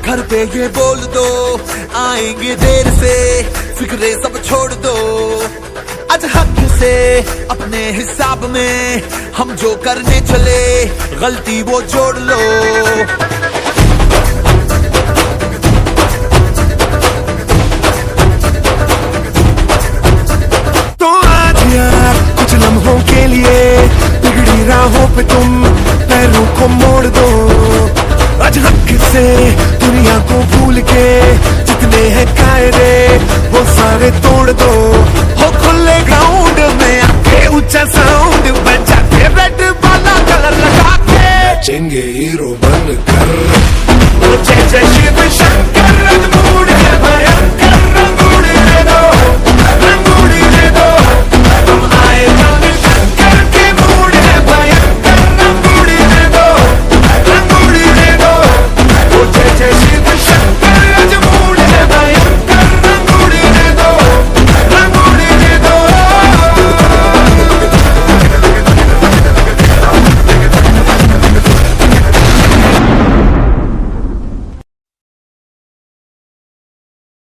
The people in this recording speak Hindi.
घर पे ये बोल दो आएंगे देर से, फिक्रे सब छोड़ दो। आज हक से अपने हिसाब में हम जो करने चले, गलती वो जोड़ लो। तो आज यार कुछ लम्हों के लिए बिगड़ी राहों पे तुम पैरों को मोड़ दो। आज हक से दुनिया को भूल के जितने हैं कायदे वो सारे तोड़ दो। हो खुले ग्राउंड में आके ऊंचा साउंड बजा के रेड वाला कलर लगा के चेंगे हीरो बनकर। जय जय शिव शंकर।